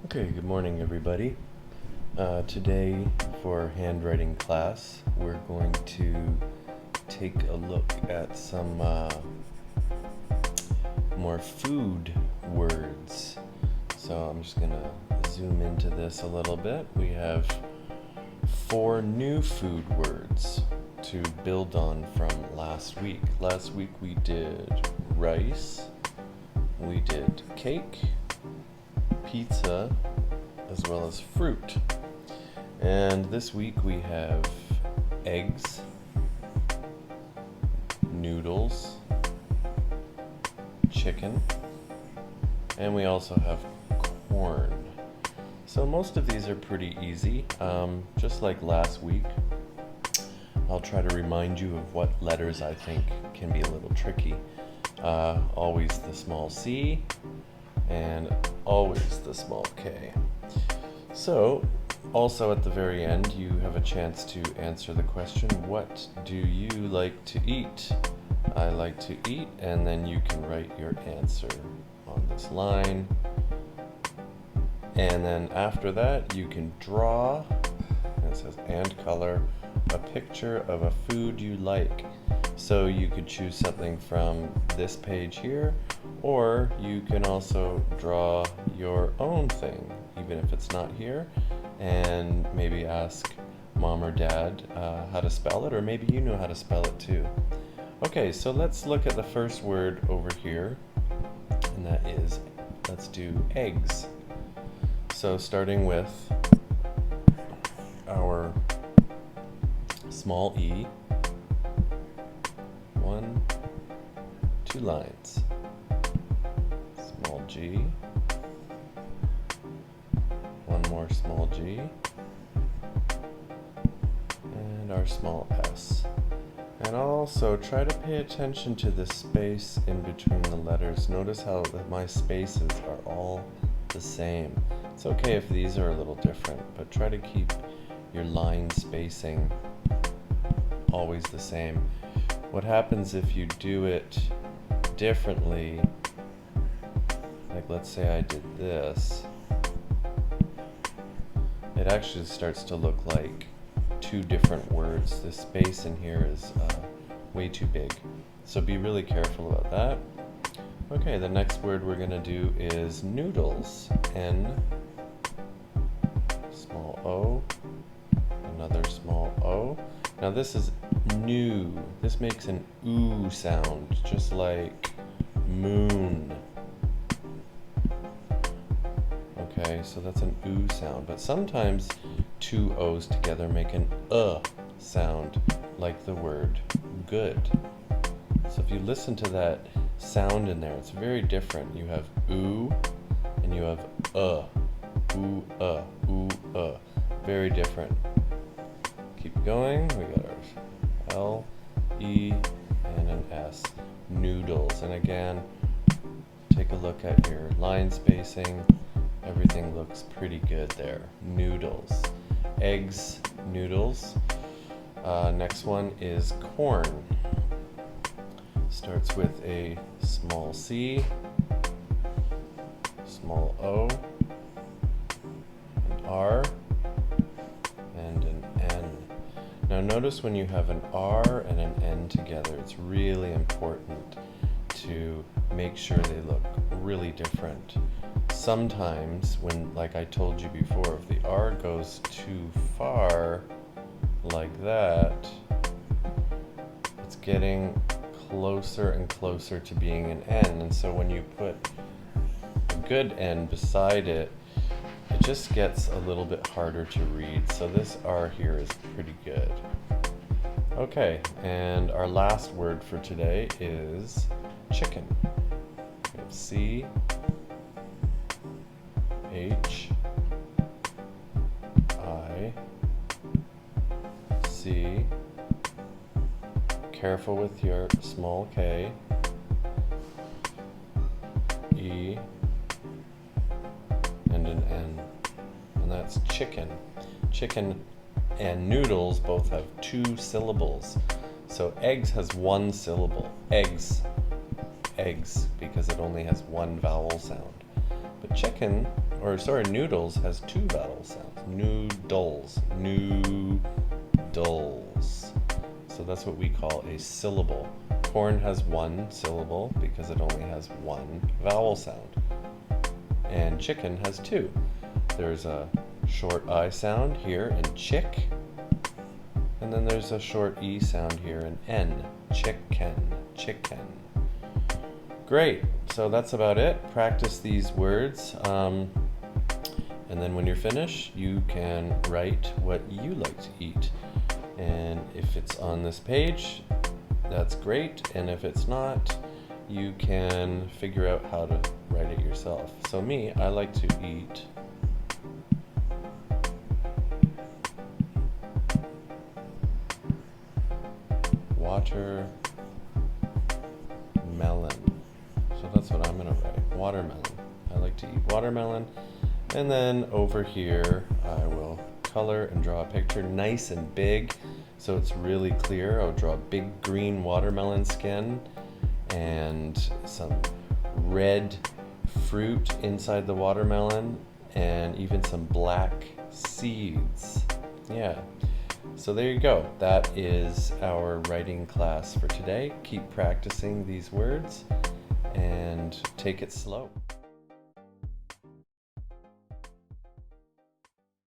Okay, good morning everybody. Today for handwriting class, we're going to take a look at some more food words. So I'm just gonna zoom into this a little bit. We have 4 new food words to build on from last week. Last week we did rice, we did cake, pizza, as well as fruit. And this week we have eggs, noodles, chicken, and we also have corn. So most of these are pretty easy. Just like last week, I'll try to remind you of what letters I think can be a little tricky. Always the small c, and always the small k. So, also at the very end, you have a chance to answer the question, what do you like to eat? I like to eat, and then you can write your answer on this line. And then after that, you can draw, and it says and color, a picture of a food you like. So you could choose something from this page here, or you can also draw your own thing, even if it's not here, and maybe ask mom or dad how to spell it, or maybe you know how to spell it too. Okay, so let's look at the first word over here, and that is, let's do eggs. So starting with our small e, 2 lines, small g, one more small g, and our small s. And also try to pay attention to the space in between the letters. Notice how my spaces are all the same. It's okay if these are a little different, but try to keep your line spacing always the same. What happens if you do it differently, like let's say I did this, it actually starts to look like 2 different words. The space in here is way too big, so be really careful about that. Okay, the next word we're going to do is noodles. N, small o, another small o. Now this is new. This makes an oo sound, just like moon. Okay, so that's an oo sound, but sometimes 2 o's together make an sound, like the word good. So if you listen to that sound in there, it's very different. You have oo and you have ooh, ooh, very different. Keep going. We got our L, E, and an S. Noodles. And again, take a look at your line spacing. Everything looks pretty good there. Noodles. Eggs, noodles. Next one is corn. Starts with a small c, small o, an r, and an n. Now notice when you have an r and an n together, it's really important to make sure they look really different. Sometimes when, like I told you before, if the r goes too far like that, it's getting closer and closer to being an N, and so when you put a good N beside it, it just gets a little bit harder to read. So this R here is pretty good. Okay, and our last word for today is chicken. We have C, H, I, C. Careful with your small k, E, and an N. And that's chicken. Chicken and noodles both have 2 syllables. So eggs has 1 syllable. Eggs, because it only has 1 vowel sound. But chicken or sorry, noodles has 2 vowel sounds. Noodles, noodles. So that's what we call a syllable. Corn has 1 syllable because it only has 1 vowel sound. And chicken has 2. There's a short I sound here in chick, and then there's a short E sound here in N. Chicken, chicken. Great, so that's about it. Practice these words, and then when you're finished, you can write what you like to eat. And if it's on this page, that's great, and if it's not, you can figure out how to write it yourself. So me, I like to eat watermelon. So that's what I'm gonna write, watermelon. I like to eat watermelon. And then over here, I will color and draw a picture nice and big so it's really clear. I'll draw a big green watermelon skin and some red fruit inside the watermelon and even some black seeds. Yeah. So there you go. That is our writing class for today. Keep practicing these words and take it slow.